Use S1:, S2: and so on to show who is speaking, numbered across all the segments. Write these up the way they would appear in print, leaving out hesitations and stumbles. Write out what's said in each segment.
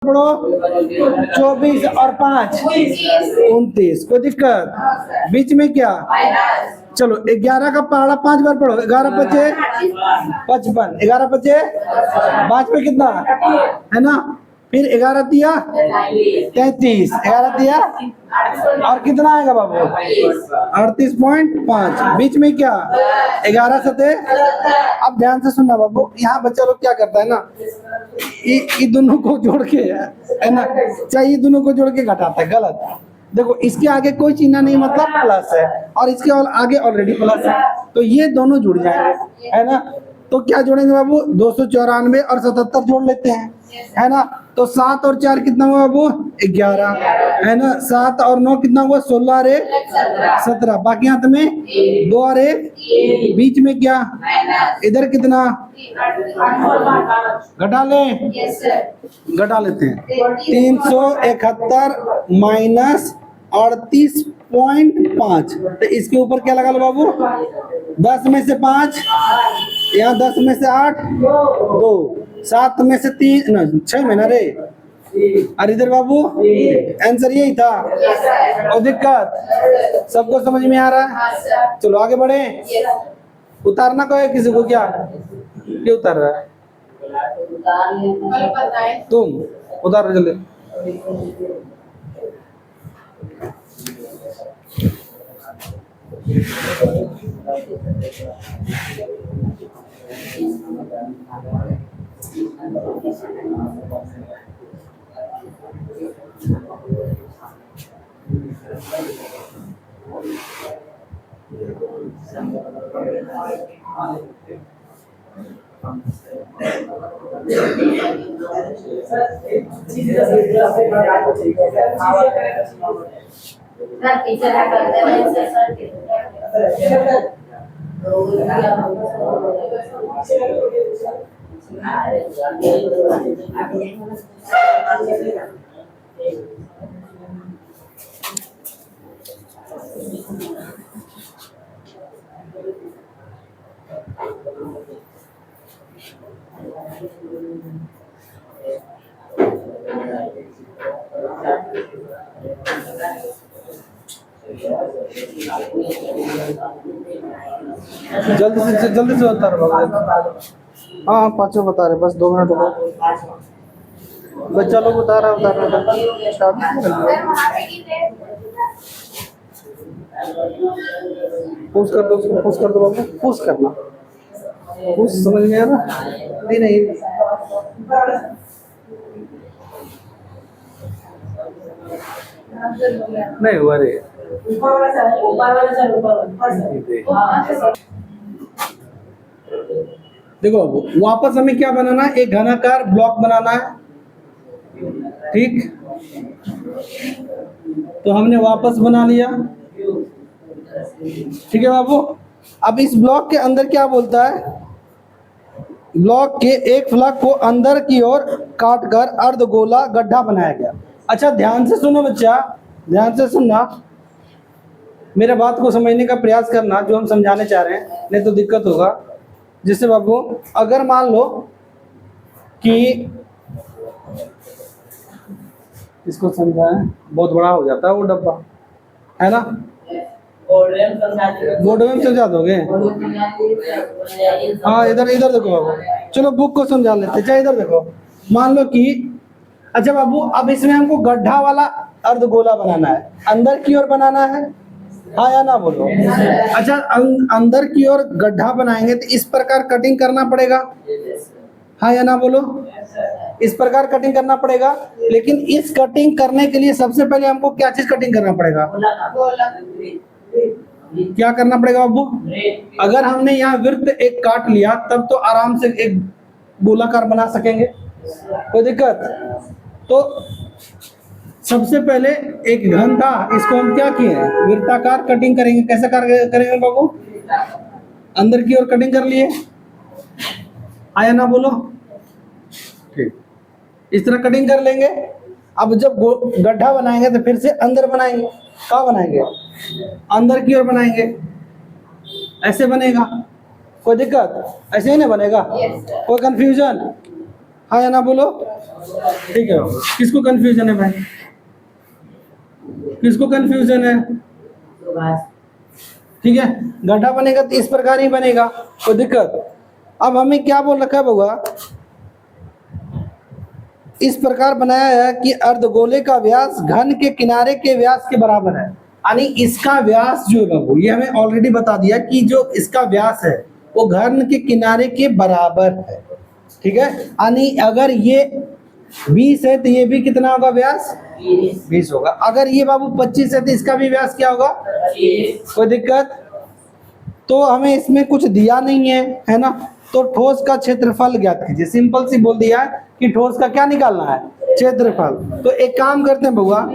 S1: पढ़ो 24 और 5 29। कोई दिक्कत? बीच में क्या? चलो 11 का पहाड़ा 5 बार पढ़ो। 11 बचे 55, 11 बचे 5 में कितना है ना? फिर 11 दिया 33, 11 दिया और कितना आएगा बाबू? 38.5। बीच में क्या? 11 सते। अब ध्यान से सुनना बाबू, यहाँ बच्चा लोग क्या करता है ना, ये दोनों को जोड़ के है ना, चाहिए दोनों को जोड़ के घटाता है। गलत। देखो इसके आगे कोई चिन्ह नहीं, मतलब प्लस है, और इसके आगे ऑलरेडी प्लस है, तो ये दोनों जुड़ जाएंगे, है ना। तो क्या जोड़ेंगे बाबू? 294 और 77 जोड़ लेते हैं, है ना। तो 7 और 4 कितना हुआ बाबू? 11, है ना। 7 और 9 कितना हुआ? 16 और 1 17। बाकी हाथ में 2 और 1, बीच में क्या? इधर कितना? घटा लें, घटा लेते हैं। 371 माइनस 38.5। तो इसके ऊपर क्या लगा लो बाबू? 10 में से 5, यहाँ 10 में से 8 2, 7 में से 3 ना 6 में ना रे। और इधर बाबू आंसर यही था। और दिक्कत सबको समझ में आ रहा है? चलो आगे बढ़े। उतारना को है किसी को? क्या क्यों उतार रहा है? तुम उतार रहे जल्दी। जल्दी से बता रहे। हाँ पांचों बता रहे, बस 2 मिनट रुको। बच्चा लोग बता रहा पुश कर दो उसको, पुश कर दो बाबू, पुश करना, पुश समझ में आ रहा? नहीं नहीं हुआ रे। देखो वापस हमें क्या बनाना है? एक घनाकार ब्लॉक बनाना है, ठीक। तो हमने वापस बना लिया, ठीक है बाबू। अब इस ब्लॉक के अंदर क्या बोलता है? ब्लॉक के एक फलक को अंदर की ओर काटकर अर्धगोला गड्ढा बनाया गया। अच्छा ध्यान से सुनो बच्चा, ध्यान से सुनना, मेरे बात को समझने का प्रयास करना जो हम समझाने चाह रहे हैं, नहीं तो दिक्कत होगा। जैसे बाबू अगर मान लो कि इसको समझाएं, बहुत बड़ा हो जाता है वो डब्बा, है ना। बोर्ड में समझा दोगे? हाँ इधर देखो बाबू, चलो बुक को समझा लेते। चाहे इधर देखो, मान लो कि अच्छा बाबू अब इसमें हमको गड्ढा वाला अर्धगोला बनाना है, अंदर की ओर बनाना है, हाँ या ना बोलो? अच्छा अंदर की ओर गड्ढा बनाएंगे तो इस प्रकार कटिंग करना पड़ेगा, हाँ या ना बोलो? इस प्रकार कटिंग करना पड़ेगा। लेकिन इस कटिंग करने के लिए सबसे पहले हमको क्या चीज कटिंग करना पड़ेगा? क्या करना पड़ेगा बाबू? अगर हमने यहाँ वृत्त एक काट लिया तब तो आराम से एक गोलाकार बना सकेंगे, कोई दिक्कत? तो सबसे पहले एक घन था, इसको हम क्या किए? वृत्ताकार कटिंग करेंगे। कैसे करेंगे बाबू? अंदर की ओर कटिंग कर लिए, आया ना बोलो? ठीक, इस तरह कटिंग कर लेंगे। अब जब गड्ढा बनाएंगे तो फिर से अंदर बनाएंगे। कहाँ बनाएंगे? अंदर की ओर बनाएंगे, ऐसे बनेगा, कोई दिक्कत? ऐसे ही नहीं बनेगा? कोई कंफ्यूजन? हाँ या ना बोलो। ठीक है बाबू, किसको कंफ्यूजन है भाई, किसको कंफ्यूजन है? ठीक है, गड्ढा बनेगा तो इस प्रकार ही बनेगा, कोई दिक्कत? अब हमें क्या बोल रखा है बउआ, इस प्रकार बनाया है कि अर्धगोले का व्यास घन के किनारे के व्यास के बराबर है। यानी इसका व्यास जो है बाबू, ये हमें ऑलरेडी बता दिया कि जो इसका व्यास है वो घन के किनारे के बराबर है। ठीक है, यानी अगर ये 20 है तो ये भी कितना होगा व्यास? 20 होगा। अगर ये बाबू 25 है तो इसका भी व्यास क्या होगा? कोई दिक्कत? तो हमें इसमें कुछ दिया नहीं है ना, तो ठोस का क्षेत्रफल ज्ञात कीजिए। सिंपल सी बोल दिया है कि ठोस का क्या निकालना है? क्षेत्रफल। तो एक काम करते हैं बउआ,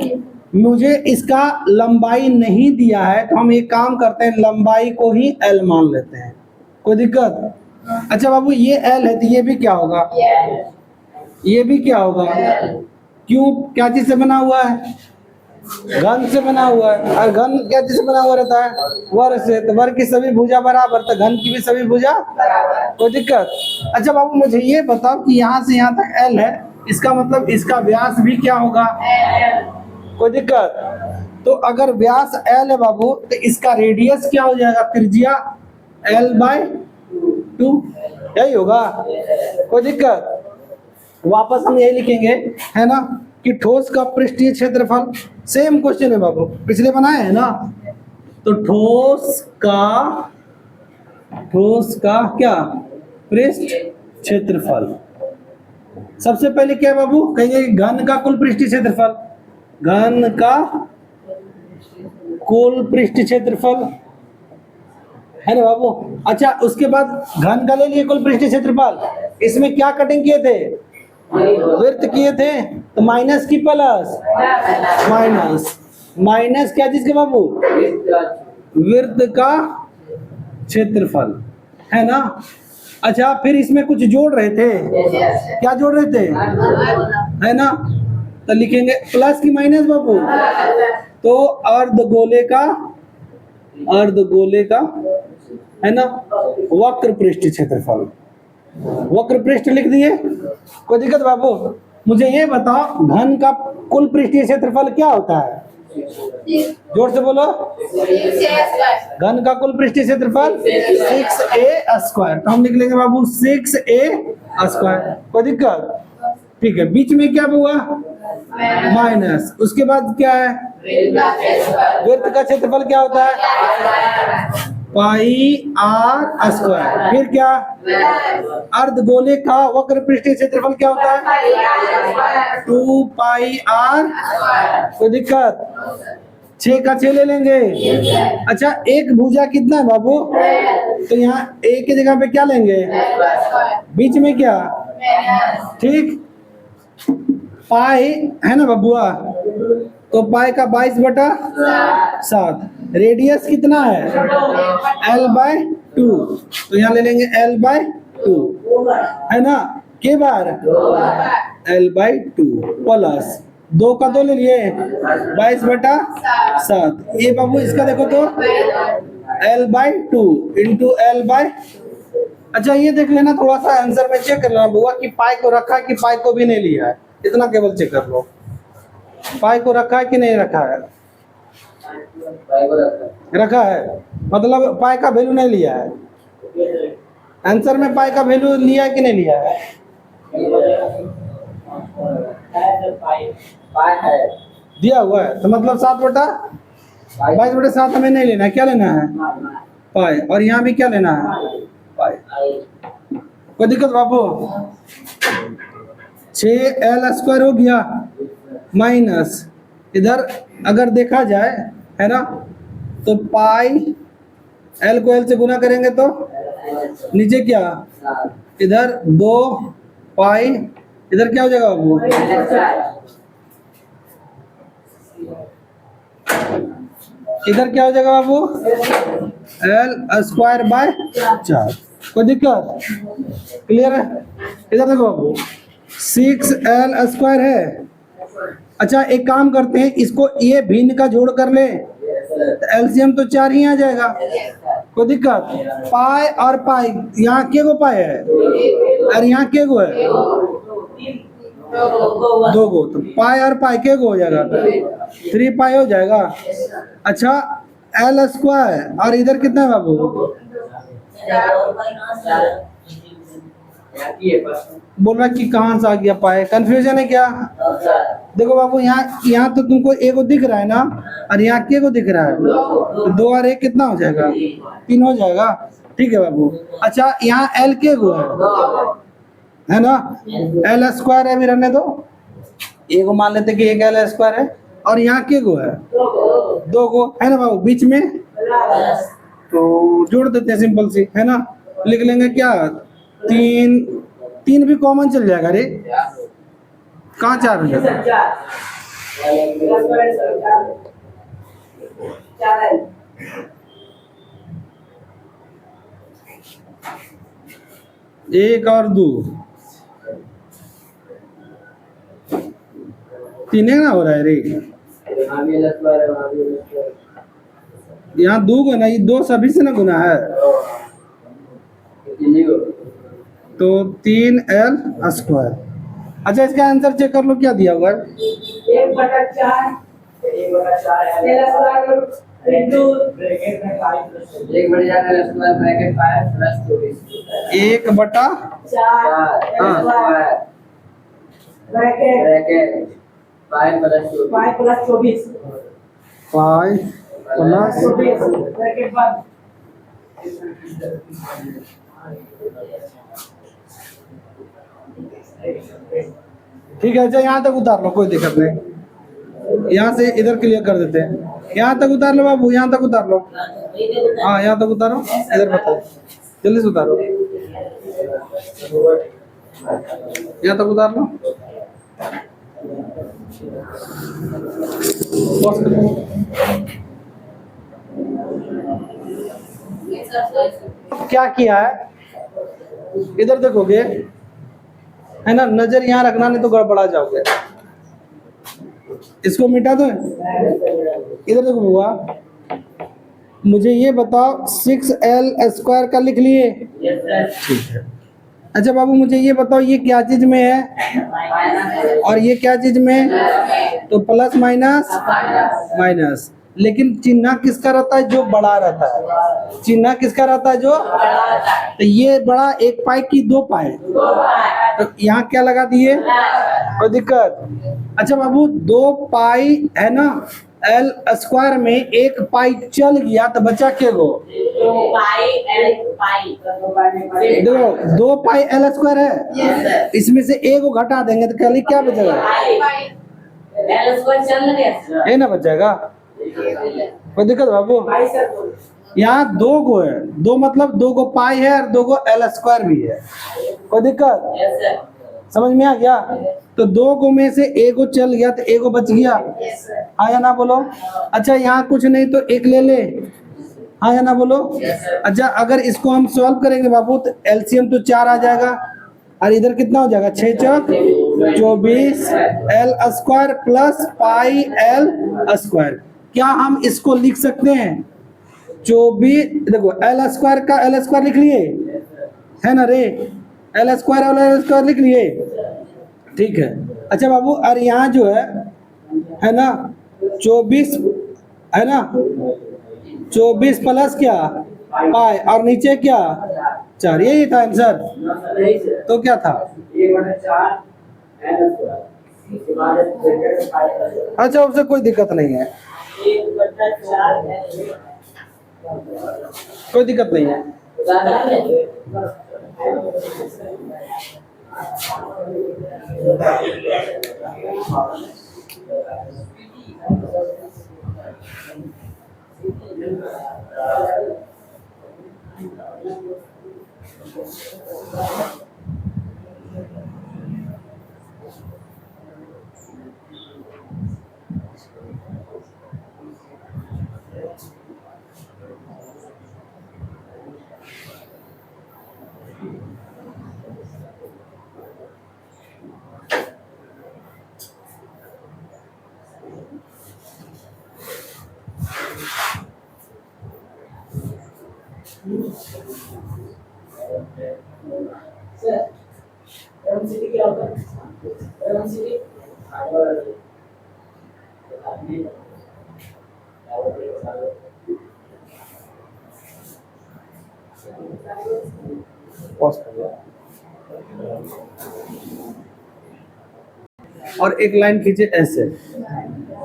S1: मुझे इसका लंबाई नहीं दिया है तो हम एक काम करते हैं, लंबाई को ही L मान लेते हैं। कोई दिक्कत? अच्छा बाबू, ये L है तो ये भी क्या होगा? ये भी क्या होगा? क्यों? क्या चीज से बना हुआ है? घन से बना हुआ है। और घन क्या चीज से बना हुआ रहता है? वर्ग से। तो वर्ग की सभी भुजा बराबर, तो घन की भी सभी भुजा। कोई दिक्कत? अच्छा बाबू, मुझे ये बताओ कि यहाँ से यहाँ तक L है, इसका मतलब इसका व्यास भी क्या होगा? कोई दिक्कत? तो अगर व्यास L है बाबू तो इसका रेडियस क्या हो जाएगा? त्रिज्या L/2, यही होगा। कोई दिक्कत? वापस हम यही लिखेंगे है ना कि ठोस का पृष्ठीय क्षेत्रफल, सेम क्वेश्चन है बाबू, पिछले बनाए हैं ना। तो ठोस का क्या? पृष्ठ क्षेत्रफल। सबसे पहले क्या है बाबू? कहेंगे घन का कुल पृष्ठीय क्षेत्रफल, घन का कुल पृष्ठीय क्षेत्रफल है ना बाबू। अच्छा, उसके बाद घन का ले लिए कुल पृष्ठीय क्षेत्रफल, इसमें क्या कटिंग किए थे? वृत्त किए थे, तो माइनस की प्लस, माइनस क्या चीज के बाबू? वृत्त का क्षेत्रफल, है ना। अच्छा, फिर इसमें कुछ जोड़ रहे थे, क्या जोड़ रहे थे? है ना, तो लिखेंगे प्लस की माइनस बाबू। तो अर्धगोले का है ना वक्र पृष्ठ क्षेत्रफल, वक्र पृष्ठ लिख दिए। कोई दिक्कत बाबू? मुझे ये बताओ, घन का कुल पृष्ठीय क्षेत्रफल क्या होता है? जोर से बोलो। घन का कुल पृष्ठीय क्षेत्रफल 6a²। तो हम लिख लेंगे बाबू 6a²। कोई दिक्कत? ठीक है, बीच में क्या हुआ? माइनस। उसके बाद क्या है? वृत्त का क्षेत्रफल क्या होता है? πr²। फिर क्या? अर्धगोले का वक्र पृष्ठीय क्षेत्रफल क्या होता है? 2πr। कोई दिक्कत? 6 का 6 ले लेंगे। अच्छा, एक भुजा कितना है बाबू? तो यहाँ a की जगह पे क्या लेंगे? बीच में क्या? ठीक, पाई है ना बबुआ, तो पाई का 22/7। रेडियस कितना है? L/2। तो यहाँ ले लेंगे L/2, है ना, के बार L/2 प्लस 2 का 2 ले लिए 22/7। ये बाबू इसका देखो तो L/2 इंटू L/। अच्छा, ये देख लेना, थोड़ा सा आंसर में चेक कर लेना बुआ कि पाई को रखा है कि पाई को भी नहीं लिया है, इतना केवल चेक कर लो। पाई को रखा है कि नहीं रखा है? रखा है, मतलब पाई का वैल्यू नहीं लिया है। आंसर में पाई का वैल्यू लिया है कि नहीं लिया है? दिया हुआ है, तो मतलब 7/22/7 हमें नहीं लेना है। क्या लेना है? पाई। और यहाँ भी क्या लेना है? पाई। कोई दिक्कत बाबू? 6l² हो गया, माइनस इधर अगर देखा जाए है ना, तो पाई l को l से गुना करेंगे तो नीचे क्या? इधर 2 पाई, इधर क्या हो जाएगा बाबू? इधर क्या हो जाएगा बाबू? l²/4। कोई दिक्कत? क्लियर है? इधर देखो बाबू, 6l² है। अच्छा, एक काम करते हैं, इसको ये भिन्न का जोड़ कर ले, एलसीएम तो 4 ही आ जाएगा। कोई दिक्कत? पाई और पाई, यहाँ के गो पाई है और यहाँ के गो है? दो गो, तो पाई और पाई के गो हो जाएगा, 3 पाई हो जाएगा। अच्छा एल स्क्वायर, और इधर कितना है बाबू? बोल रहा कि कहाँ से आ गया पाए, कंफ्यूजन है क्या? देखो बाबू यहाँ यहाँ तो तुमको एगो दिख रहा है ना, और यहाँ के को दिख रहा है, तो 2 और 1 कितना हो जाएगा? 3 हो जाएगा। ठीक है बाबू। अच्छा यहाँ एल के गो है ना, एल स्क्वायर है, भी रहने दो, एगो मान लेते कि एक एल स्क्वायर है, और यहाँ के गो है? 2 गो है ना बाबू, बीच में तो जोड़ देते हैं सिंपल सी, है ना। लिख लेंगे क्या, 3 भी कॉमन चल जाएगा रे, कहाँ 4 हो जाएगा? एक और 2, 3 ना हो रहा है रे, यहाँ 2 को ना, ये 2 सभी से ना गुना है, तो 3L स्क्वायर। अच्छा इसका आंसर चेक कर लो, क्या दिया हुआ है?
S2: 1/4
S1: 1 बटा
S2: 5 + 24
S1: पाई प्लस
S2: ब्रैकेट बंद।
S1: ठीक है। अच्छा यहाँ तक उतार लो, कोई दिक्कत नहीं, यहाँ से इधर क्लियर कर देते हैं। यहाँ तक उतार लो बाबू, यहाँ तक उतार लो, हाँ यहाँ तक उतारो, इधर बताओ, जल्दी से उतारो, यहाँ तक उतार लो। क्या किया है, इधर देखोगे है ना, नजर यहाँ रखना, नहीं तो गड़बड़ा जाओगे। इसको मिटा दो, इधर देखो बुआ, मुझे ये बताओ 6L स्क्वायर का लिख लिए? ठीक है। अच्छा बाबू मुझे ये बताओ, ये क्या चीज में है और ये क्या चीज में? तो प्लस माइनस माइनस, लेकिन चिन्ह किसका रहता है? जो बड़ा रहता है। चिन्ह किसका रहता है? जो, तो ये बड़ा 1 पाई की 2 पाई, तो यहाँ क्या लगा दिए? कोई दिक्कत? अच्छा बाबू 2 पाई है ना, एल स्क्वायर में 1 पाई चल गया, तो बचा के गो?
S2: 2 पाई L पाई।
S1: देखो 2 पाई एल स्क्वायर है, इसमें से 1 को घटा देंगे तो खाली क्या बचेगा?
S2: L स्क्वायर चल गया,
S1: ये ना बचेगा? कोई दिक्कत बाबू? यहाँ 2 गो है, 2 मतलब 2 गो पाई है और 2 गो एल स्क्वायर भी है। कोई दिक्कत? समझ में आ गया? तो 2 गो में से 1 गो चल गया, तो 1 गो बच गया, हाँ या ना बोलो? अच्छा यहाँ कुछ नहीं तो 1 ले ले, हाँ या ना बोलो? अच्छा अगर इसको हम सॉल्व करेंगे बाबू, तो एलसीएम तो 4 आ जाएगा, और इधर कितना हो जाएगा? 6 चौक 24 L square plus pi L square. क्या हम इसको लिख सकते हैं? 24, देखो एल स्क्वायर का एल स्क्वायर लिख लिए है ना रे, एल स्क्वायर और एल स्क्वायर लिख लिए, ठीक है। अच्छा बाबू और यहाँ जो है ना 24 है ना, 24 प्लस क्या पाई, और नीचे क्या 4, यही था आंसर। तो क्या था? अच्छा उससे कोई दिक्कत नहीं है, कोई दिक्कत नहीं है।
S2: सर एमसीटी क्या होता है?
S1: पॉज कर दो। और एक लाइन खींचे ऐसे,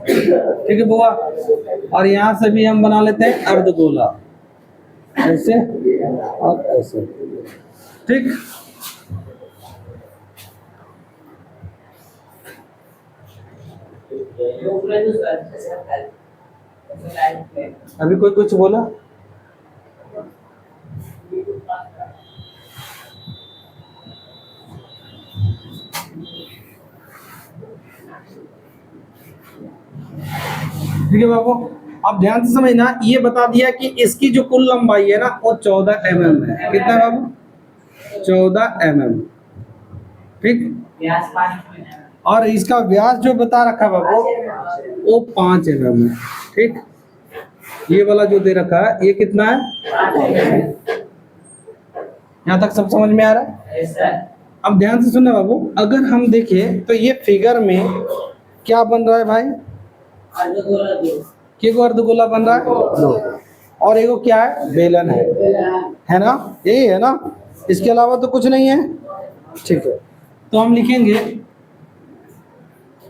S1: ठीक है बुआ। और यहाँ से भी हम बना लेते हैं अर्धगोला, ऐसे और ऐसे, ठीक। अभी कोई कुछ बोला? ठीक है बाबू, अब ध्यान से समझना। ये बता दिया कि इसकी जो कुल लंबाई है ना वो 14 mm है। कितना बाबू? 14 mm, ठीक। और इसका व्यास जो बता रखा बाबू वो 5 mm है, ठीक। ये वाला जो दे रखा है ये कितना है? यहाँ तक सब समझ में आ रहा है? अब ध्यान से सुनना बाबू, अगर हम देखें तो ये फिगर में क्या बन रहा है भाई? को अर्धगोला बन रहा है, दो। और एगो क्या है? बेलन है ना? यही है ना, इसके अलावा तो कुछ नहीं है, ठीक है। तो हम लिखेंगे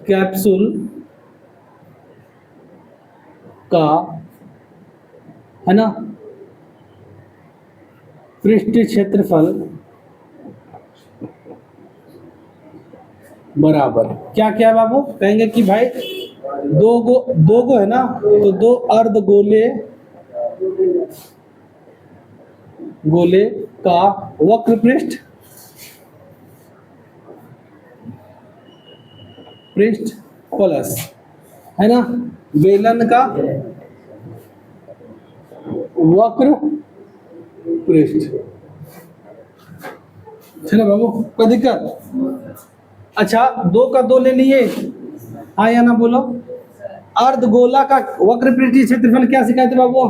S1: कैप्सूल का, है ना, पृष्ठ क्षेत्रफल बराबर क्या क्या है बाबू? कहेंगे कि भाई दो गो है ना, तो दो अर्ध गोले का वक्र पृष्ठ प्लस, है ना, बेलन का वक्र पृष्ठ। चलो बाबू, कोई दिक्कत? अच्छा, दो का दो ले लिए, हाँ या ना बोलो। अर्धगोला का वक्र पृष्ठीय क्षेत्रफल क्या सिखाए थे बाबू?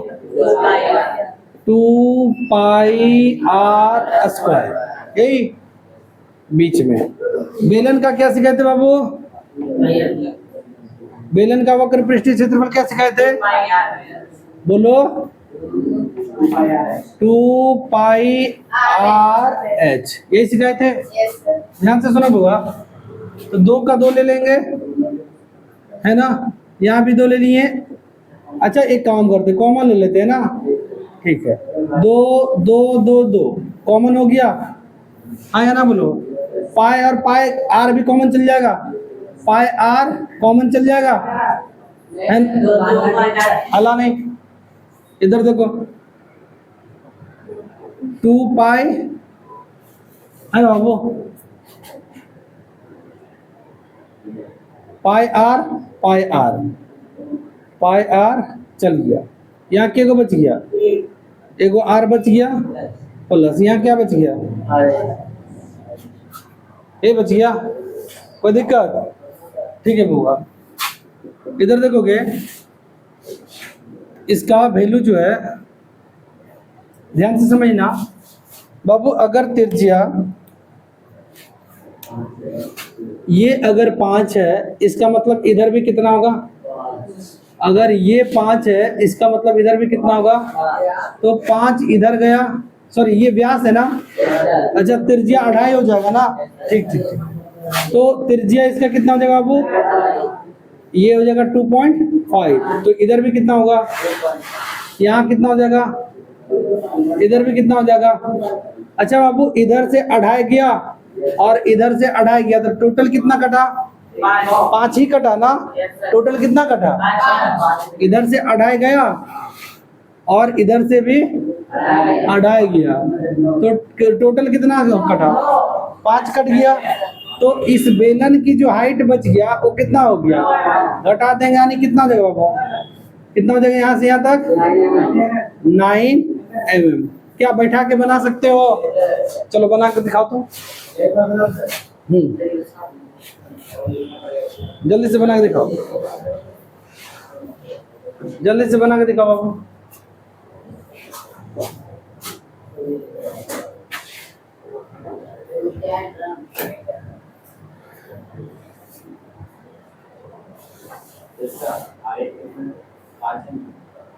S1: 2πr², यही बीच में। बेलन का क्या सिखाए थे बाबू? बेलन का वक्र पृष्ठीय क्षेत्रफल क्या सिखाए थे? बोलो। 2πrh, यही सिखाए थे। ध्यान से सुनो बुआ, तो दो का दो ले लेंगे, है ना, यहाँ भी दो ले लिए। अच्छा एक काम करते, कॉमन ले लेते हैं ना, ठीक है। दो दो दो दो कॉमन हो गया, हाँ या ना बोलो। पाई और पाई आर भी कॉमन चल जाएगा, पाई आर कॉमन चल जाएगा, हला नहीं, इधर देखो। 2π है बाबू, पाई आर चल गया। यहाँ क्या को बच गया? एगो आर बच गया, प्लस यहाँ क्या बच गया? ए बच गया। कोई दिक्कत? ठीक है बुआ, इधर देखोगे इसका वैल्यू जो है, ध्यान से समझना बाबू। अगर त्रिज्या ये अगर 5 है, इसका मतलब इधर भी कितना होगा? अगर ये 5 है, इसका मतलब इधर भी कितना होगा? तो 5 इधर गया, सॉरी ये व्यास है ना। अच्छा त्रिज्या 2.5 हो जाएगा ना, ठीक ठीक ठीक। तो त्रिज्या इसका कितना हो जाएगा बाबू? ये हो जाएगा 2.5। तो इधर भी कितना होगा? यहाँ कितना हो जाएगा? इधर भी कितना हो जाएगा? अच्छा बाबू, इधर से 2.5 गया और इधर से 2.5 गया, तो टोटल कितना कटा? 5 ही कटा ना। टोटल कितना कटा? इधर से 2.5 गया और इधर से भी 2.5 गया, तो टोटल कितना कटा? 5 कट गया। तो इस बेलन की जो हाइट बच गया वो कितना हो गया? घटा देंगे, यानी कितना हो जाएगा बाबू? कितना हो जाएगा यहाँ से यहाँ तक? 9 mm। क्या बैठा के बना सकते हो? चलो बना के दिखाओ तो। जल्दी से बना के दिखाओ, जल्दी से बना के दिखाओ बाबू।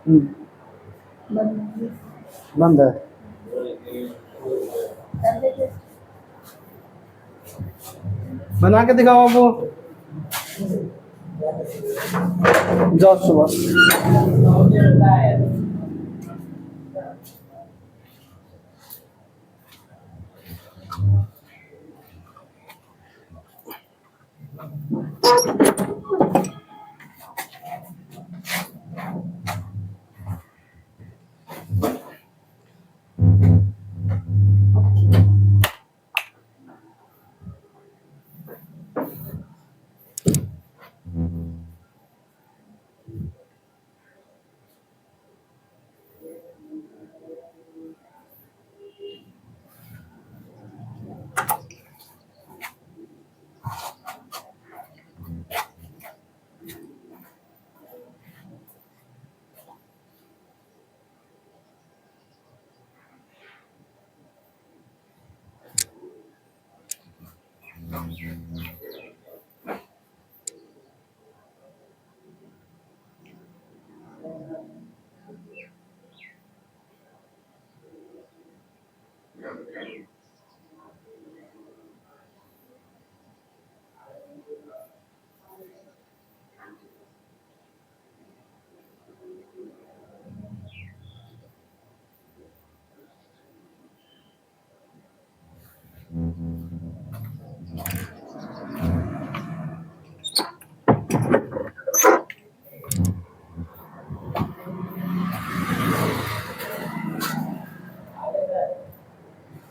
S1: हम्म, बंद है। बना के दिखाओ वो। जाओ सुबह।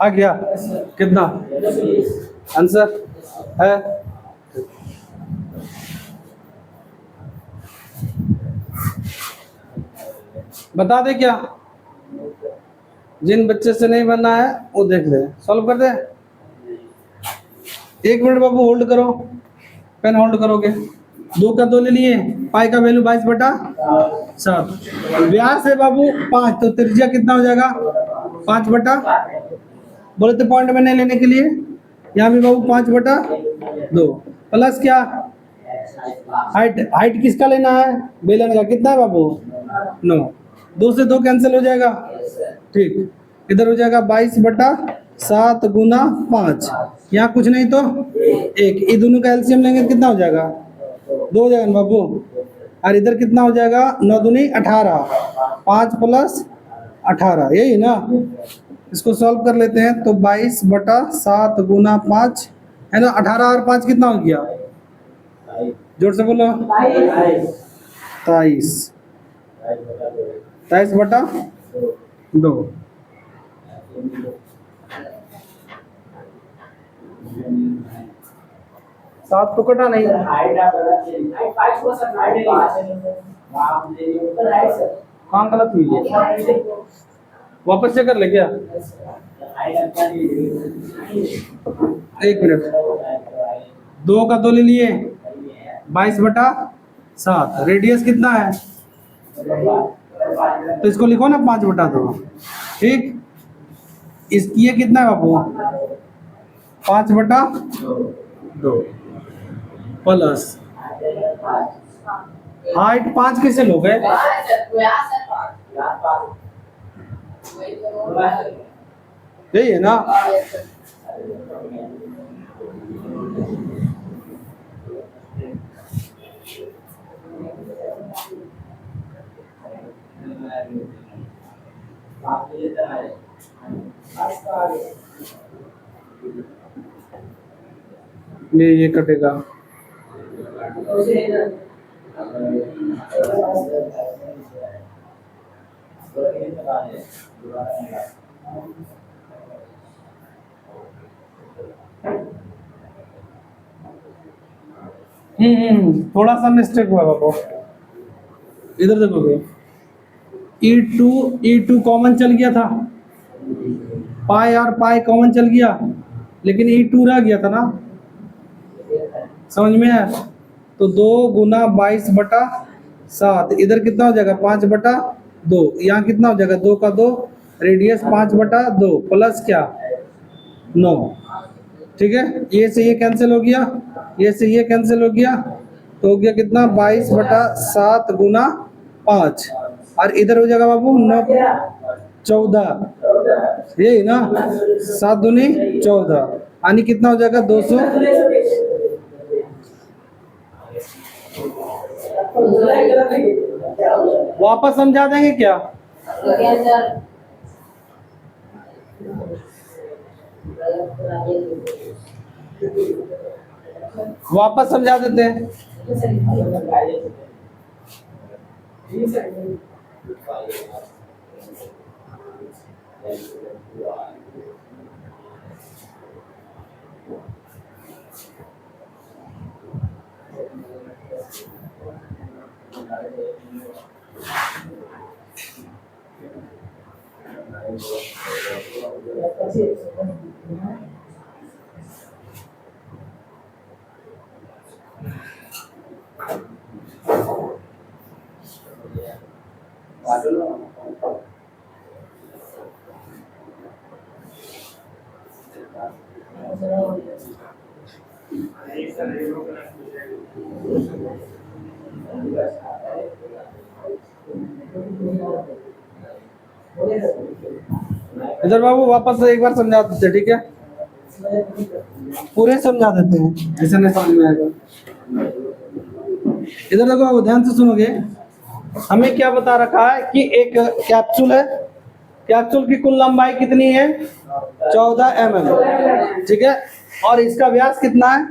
S1: आ गया कितना आंसर है? बता दे क्या? जिन बच्चे से नहीं बनना है वो देख ले, सॉल्व कर दे। 1 मिनट बाबू होल्ड करो, पेन होल्ड करोगे। 2 का 2 ले लिए, पाई का वैल्यू 22/7। व्यास है बाबू 5, तो त्रिज्या कितना हो जाएगा? 5/, बोले तो पॉइंट में नहीं लेने के लिए यहाँ भी बाबू 5/2 प्लस क्या हाइट। हाइट किसका लेना है? बेलन का। कितना है बाबू? 9। 2 से 2 कैंसिल हो जाएगा, ठीक। इधर हो जाएगा 22/7 गुना 5। यहाँ कुछ नहीं तो 1। ये दोनों का एलसीएम लेंगे तो कितना हो जाएगा? 2 हो जाएगा ना बाबू। और इधर कितना हो जाएगा? 9 दूनी 18, 5 + 18, यही ना। इसको सॉल्व कर लेते हैं तो 22/7 गुना 5 है ना। 18 और 5 कितना हो गया? जोर से बोलो। 23। 23/2। 7 को कटा नहीं, कहाँ गलत हुई है? वापस से कर ले क्या? 1 मिनट। 2 का 2 ले लिए, 22/7। रेडियस कितना है? तो इसको लिखो ना 5/2, ठीक। इस ये कितना है बाबू? 5/2 प्लस हाइट 5 कैसे लोगे? यही है ना। ये कटेगा। थोड़ा सा मिस्टेक हुआ बाबू। इधर देखोगे E2 कॉमन चल गया था, पाई और पाई कॉमन चल गया, लेकिन E2 रह गया था ना। समझ में है? तो 2 गुना 22/7, इधर कितना हो जाएगा? 5/2। यहाँ कितना हो जाएगा? 2 का 2, रेडियस 5/2 प्लस क्या 9, ठीक है। ये से ये कैंसिल हो गया, ये से ये कैंसिल हो गया, तो हो गया कितना 22/7 गुना 5 और इधर हो जाएगा बाबू 9 14 यही ना 7 दूनी 14 यानी कितना हो जाएगा 200। वापस समझा देंगे क्या? वापस समझा देते हैं। इधर बाबू वापस से एक बार समझा देते हैं, ठीक है? पूरे समझा देते हैं, ऐसा नहीं समझ में आएगा। इधर देखो बाबू, ध्यान से सुनोगे। हमें क्या बता रखा है कि एक कैप्सूल है, कैप्सूल की कुल लंबाई कितनी है 14 mm, ठीक है? और इसका व्यास कितना है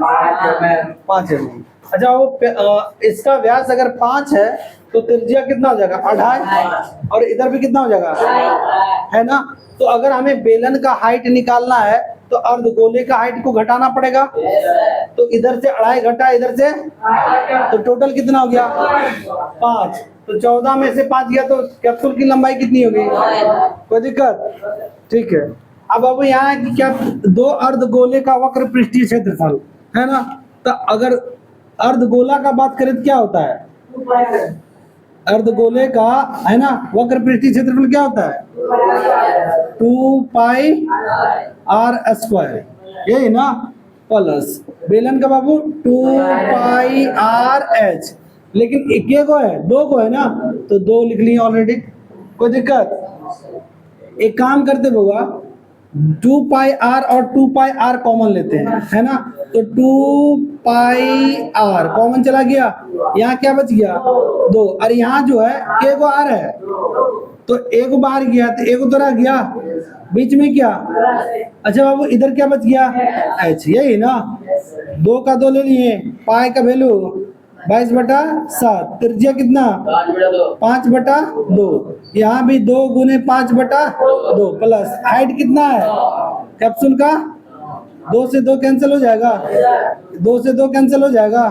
S1: 5 mm। अच्छा वो इसका व्यास अगर 5 है तो त्रिज्या कितना हो जाएगा 2.5 और इधर भी कितना हो जाएगा है ना? तो अगर हमें बेलन का हाइट निकालना है तो अर्धगोले का हाइट को घटाना पड़ेगा। तो इधर से 2.5 घटा, इधर से, तो टोटल कितना हो गया 5। तो 14 में से 5 गया तो कैप्सूल की लंबाई कितनी होगी? कोई दिक्कत? ठीक है। अब यहाँ है कि क्या 2 अर्धगोले का वक्र पृष्ठीय क्षेत्रफल है ना? तो अगर अर्धगोला का बात करें तो क्या होता है? अर्धगोले का है ना वक्र पृष्ठीय क्षेत्रफल क्या होता है 2πr², यही ना, प्लस बेलन का बाबू 2πrh। लेकिन एक को है 2 को है ना, तो 2 लिख लिए ऑलरेडी, कोई दिक्कत? एक काम करते होगा 2πr और 2πr कॉमन लेते हैं, है ना? तो 2πr कॉमन चला गया, यहाँ क्या बच गया 2 और यहाँ जो है k को r है तो a को बाहर गया तो a को तो रह गया, बीच में क्या? अच्छा बाबू इधर क्या बच गया h, यही ना? 2 का 2 ले लिए, पाई का वैल्यू 22/7, त्रिज्या कितना 5/2, यहाँ भी 2 गुने 5/2 प्लस हाइट कितना है कैप्सूल का 2 से 2 कैंसिल हो जाएगा, 2 से 2 कैंसिल हो जाएगा,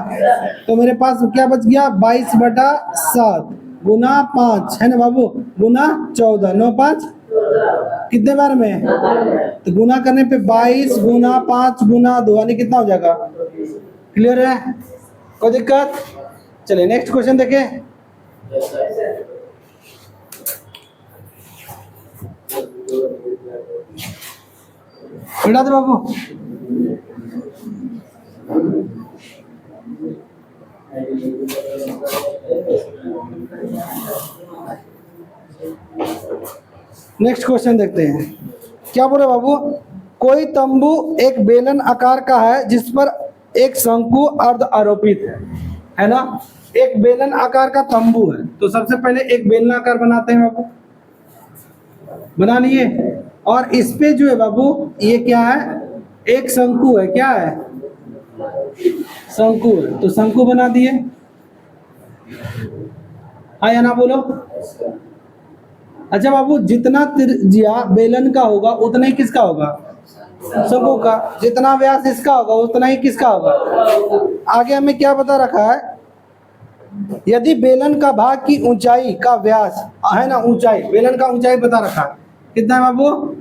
S1: तो मेरे पास क्या बच गया 22/7 गुना 5 है ना बाबू, गुना 14, 9 5 कितने बार में? तो गुना करने पे 22 गुना 5 गुना 2 यानी कितना हो जाएगा? क्लियर है? कोई दिक्कत? चलिए नेक्स्ट क्वेश्चन देखें। बिठा दे बाबू। नेक्स्ट क्वेश्चन देखते हैं, क्या बोले बाबू? कोई तंबू एक बेलन आकार का है जिस पर एक शंकु अर्ध आरोपित है ना? एक बेलन आकार का तंबू है, तो सबसे पहले एक बेलन आकार बनाते हैं बाबू, बना लिए। और इस पे जो है बाबू ये क्या है? एक शंकु है, क्या है? शंकु है, तो शंकु बना दिए। हाँ या ना बोलो? अच्छा बाबू जितना त्रिज्या बेलन का होगा उतना ही किसका होगा? शंकु का। जितना व्यास इसका होगा उतना ही किसका होगा? आगे हमें क्या बता रखा है? यदि बेलन का भाग की ऊंचाई का व्यास है ना, ऊंचाई बेलन का ऊंचाई बता रखा है कितना है बाबू?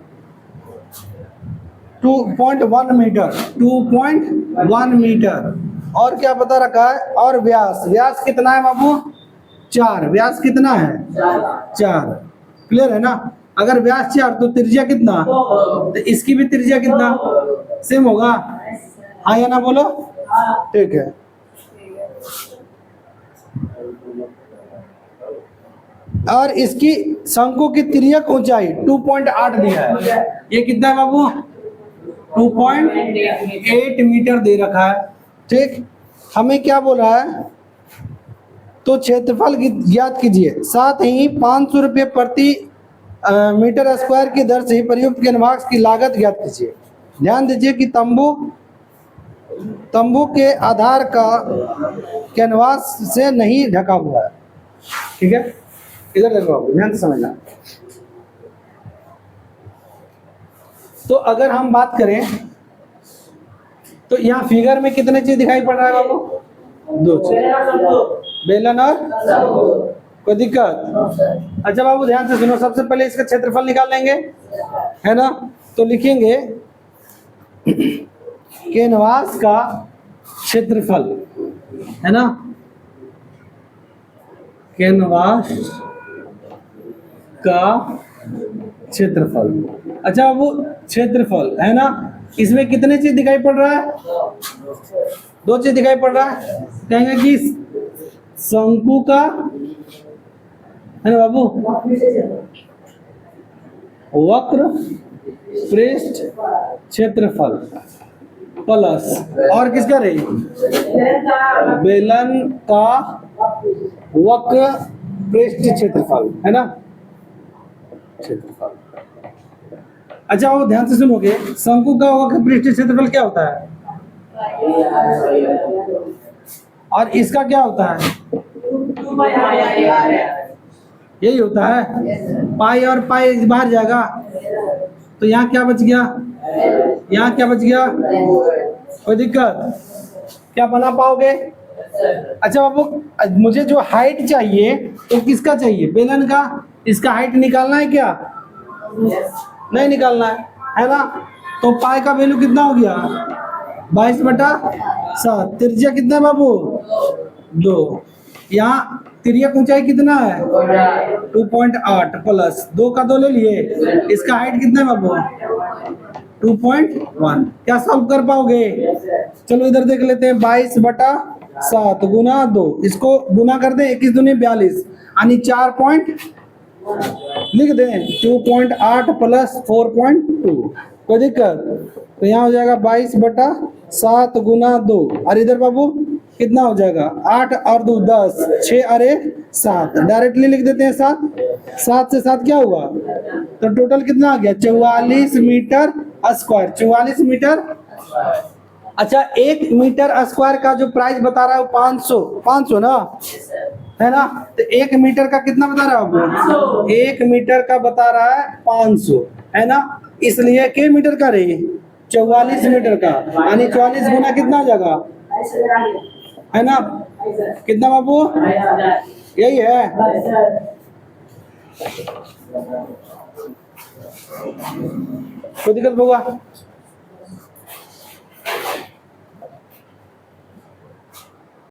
S1: 2.1 मीटर, 2.1 मीटर। और क्या बता रखा है? और व्यास, व्यास कितना है बाबू? 4। व्यास कितना है? 4। क्लियर है ना? अगर व्यास 4 तो त्रिज्या कितना? तो इसकी भी त्रिज्या कितना? सेम होगा। हाँ या ना बोलो? ठीक है। और इसकी शंकु की तिर्यक ऊंचाई 2.8 दिया है। ये कितना है बाबू? 2.8 मीटर दे रखा है। ठीक, हमें क्या बोल रहा है? तो क्षेत्रफल ज्ञात कीजिए, साथ ही 500 रुपये प्रति मीटर स्क्वायर की दर से ही प्रयुक्त कैनवास की लागत ज्ञात कीजिए। ध्यान दीजिए कि तंबू के आधार का कैनवास से नहीं ढका हुआ है। ठीक है, इधर देखो, ध्यान से समझना। तो अगर हम बात करें तो यहाँ फिगर में कितने चीज दिखाई पड़ रहा है बाबू? 2 चीज, बेलन और कोई दिक्कत? अच्छा बाबू ध्यान से सुनो, सबसे पहले इसका क्षेत्रफल निकाल लेंगे, है ना? तो लिखेंगे कैनवास का क्षेत्रफल, है ना? कैनवास का क्षेत्रफल। अच्छा बाबू क्षेत्रफल, है ना? इसमें कितने चीज दिखाई पड़ रहा है? 2 चीज दिखाई पड़ रहा है। कहेंगे कि शंकु का, है ना बाबू, वक्र पृष्ठ क्षेत्रफल प्लस और किसका रही? बेलन का वक्र पृष्ठ क्षेत्रफल, है ना? क्षेत्रफल। अच्छा वो ध्यान से सुनोगे, शंकु का वक्र पृष्ठ क्षेत्रफल क्या होता है? और इसका क्या होता है? यही होता है। पाई और पाई बाहर जाएगा, तो यहाँ क्या बच गया? यहाँ क्या बच गया? कोई दिक्कत? क्या बना पाओगे? अच्छा बाबू मुझे जो हाइट चाहिए तो किसका चाहिए? बेलन का। इसका हाइट निकालना है क्या? नहीं निकालना है ना? तो पाई का वैल्यू कितना हो गया? 22/7। त्रिज्या कितना है बाबू? 2। यहाँ तिर्यक ऊंचाई कितना है? 2.8 प्लस 2 का 2 ले लिए। इसका हाइट कितना है बाबू? 2.1। क्या सॉल्व कर पाओगे? चलो इधर देख लेते हैं। 22/7 गुना 2, इसको गुना कर दें, 21 दूनी 42, यानी 4 पॉइंट लिख दें 2.8 प्लस 4.2। कोई दिक्कत? तो यहाँ हो जाएगा 22/7 गुना 2, और इधर बाबू कितना हो जाएगा? 8 और 2 10, 6 और 1 7। डायरेक्टली लिख देते हैं 7। 7 से 7 क्या हुआ? तो टोटल कितना आ गया? 44 मीटर स्क्वायर। 44 मीटर। अच्छा 1 मीटर स्क्वायर का जो प्राइस बता रहा है वो 500 ना, है ना? तो 1 मीटर का कितना बता रहा है आपको? 1 मीटर का बता रहा है 500, है ना? इसलिए के मीटर का रही? 44 मीटर का, यानी 44 गुना कितना हो जाएगा? है ना? कितना बाबू? यही है। कोई दिक्कत होगा?